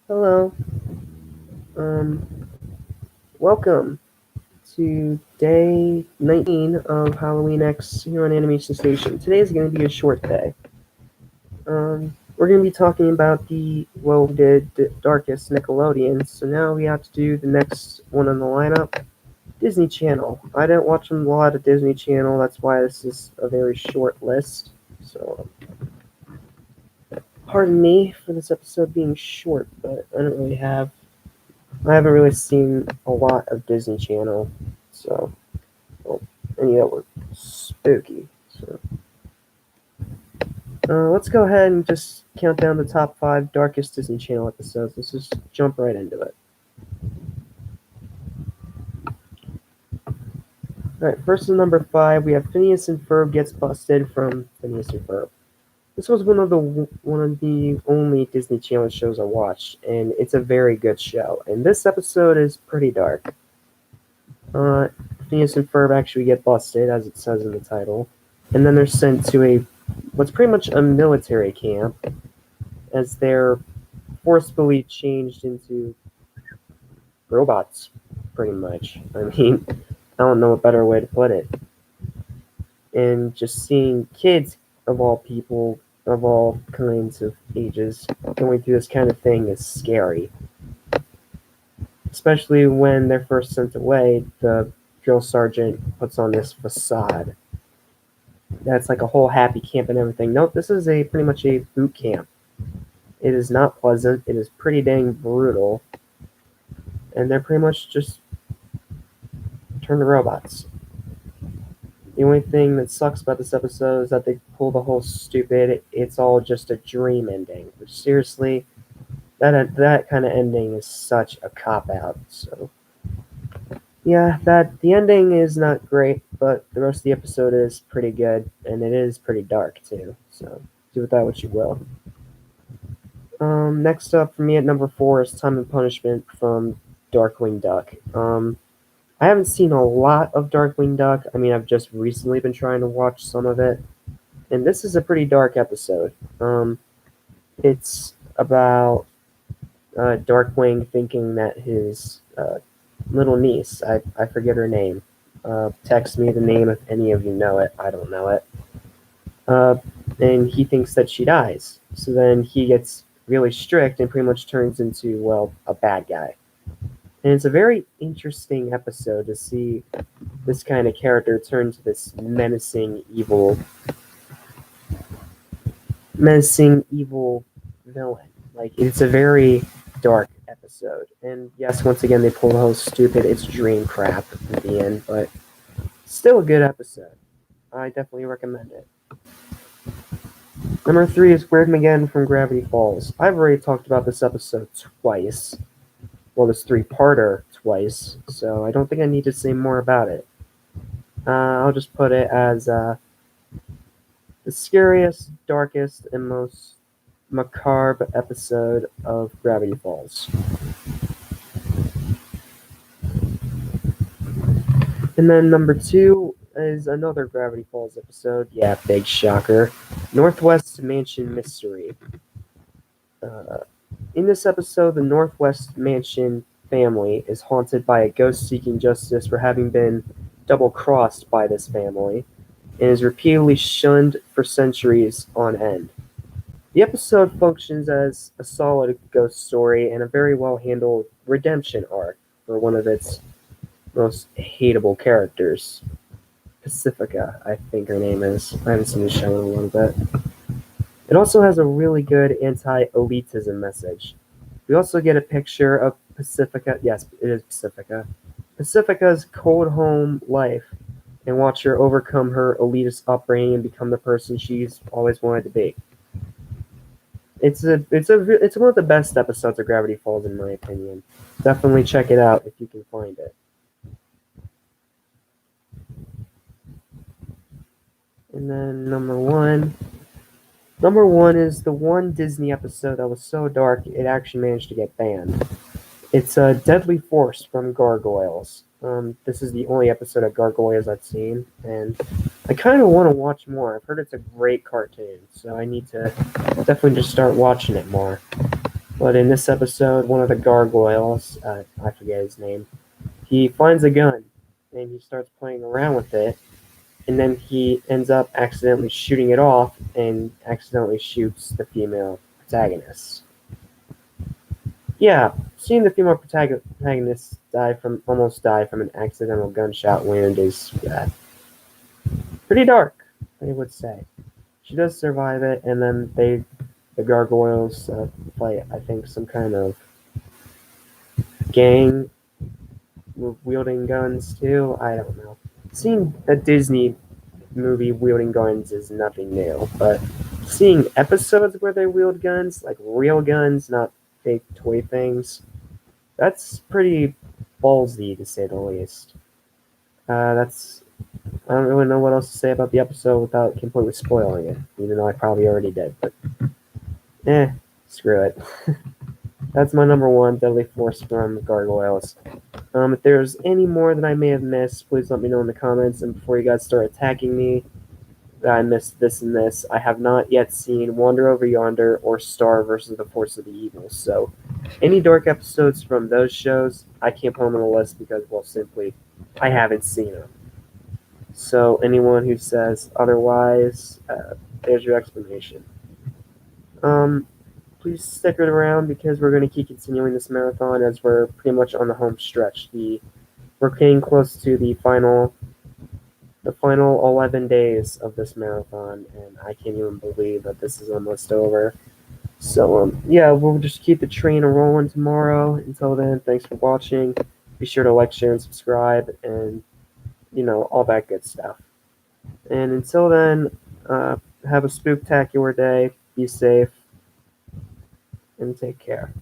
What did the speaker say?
Hello. Um, Welcome to day 19 of HalloweenX here on Animation Station. Today is going to be a short day. We're going to be talking about the darkest Nickelodeon, so now we have to do the next one on the lineup, Disney Channel. I didn't watch a lot of Disney Channel, that's why this is a very short list. So, pardon me for this episode being short, but I haven't really seen a lot of Disney Channel, so well, any that were spooky. So let's go ahead and just count down the top 5 darkest Disney Channel episodes. Let's just jump right into it. All right, first at number 5, we have Phineas and Ferb gets busted from Phineas and Ferb. This was one of the only Disney Channel shows I watched, and it's a very good show. And this episode is pretty dark. Uh, Phineas and Ferb actually get busted, as it says in the title, and then they're sent to what's pretty much a military camp, as they're forcibly changed into robots, pretty much. I mean, I don't know a better way to put it. And just seeing kids of all people, of all kinds of ages, going through this kind of thing is scary. Especially when they're first sent away, the drill sergeant puts on this facade. That's like a whole happy camp and everything. Nope, this is pretty much a boot camp. It is not pleasant. It is pretty dang brutal. And they're pretty much just turned to robots. The only thing that sucks about this episode is that they pull the whole stupid, it's all just a dream ending. Which seriously, that kind of ending is such a cop-out. So, yeah, the ending is not great, but the rest of the episode is pretty good, and it is pretty dark too. So, do with that what you will. Next up for me at number 4 is Time and Punishment from Darkwing Duck. I haven't seen a lot of Darkwing Duck. I mean, I've just recently been trying to watch some of it, and this is a pretty dark episode. It's about Darkwing thinking that his little niece, I forget her name, text me the name if any of you know it. I don't know it. And he thinks that she dies. So then he gets really strict and pretty much turns into, well, a bad guy. And it's a very interesting episode to see this kind of character turn to this menacing evil villain. Like, it's a very dark episode. And yes, once again, they pull the whole stupid, it's dream crap at the end, but still a good episode. I definitely recommend it. Number 3 is Weirdmageddon from Gravity Falls. I've already talked about this episode twice. Well, this 3-parter twice, so I don't think I need to say more about it. I'll just put it as the scariest, darkest, and most macabre episode of Gravity Falls. And then number 2 is another Gravity Falls episode. Yeah, big shocker. Northwest Mansion Mystery. In this episode, the Northwest Mansion family is haunted by a ghost seeking justice for having been double-crossed by this family, and is repeatedly shunned for centuries on end. The episode functions as a solid ghost story and a very well-handled redemption arc for one of its most hateable characters. Pacifica, I think her name is. I haven't seen the show in a little bit. It also has a really good anti-elitism message. We also get a picture of Pacifica. Yes, it is Pacifica. Pacifica's cold home life, and watch her overcome her elitist upbringing and become the person she's always wanted to be. It's one of the best episodes of Gravity Falls in my opinion. Definitely check it out if you can find it. And then number one is the one Disney episode that was so dark it actually managed to get banned. It's a Deadly Force from Gargoyles. This is the only episode of Gargoyles I've seen, and I kind of want to watch more. I've heard it's a great cartoon, so I need to definitely just start watching it more. But in this episode, one of the gargoyles, I forget his name, he finds a gun and he starts playing around with it, and then he ends up accidentally shooting it off and accidentally shoots the female protagonist. Yeah, seeing the female protagonist almost die from an accidental gunshot wound is pretty dark, I would say. She does survive it, and then the gargoyles, fight, I think, some kind of gang wielding guns too. I don't know. Seeing a Disney movie wielding guns is nothing new, but seeing episodes where they wield guns, like real guns, not fake toy things, that's pretty ballsy to say the least. That's I don't really know what else to say about the episode without completely spoiling it, even though I probably already did. But screw it. That's my number one, Deadly Force from Gargoyles. If there's any more that I may have missed, please let me know in the comments. And before you guys start attacking me, that I missed this and this, I have not yet seen Wander Over Yonder or Star versus the Force of the Evil. So, any dark episodes from those shows, I can't put them on the list because, well, simply, I haven't seen them. So, anyone who says otherwise, there's your explanation. Please stick it around because we're going to keep continuing this marathon as we're pretty much on the home stretch. We're getting close to the final 11 days of this marathon, and I can't even believe that this is almost over. So, yeah, we'll just keep the train rolling tomorrow. Until then, thanks for watching. Be sure to like, share, and subscribe, and, all that good stuff. And until then, have a spooktacular day. Be safe, and take care.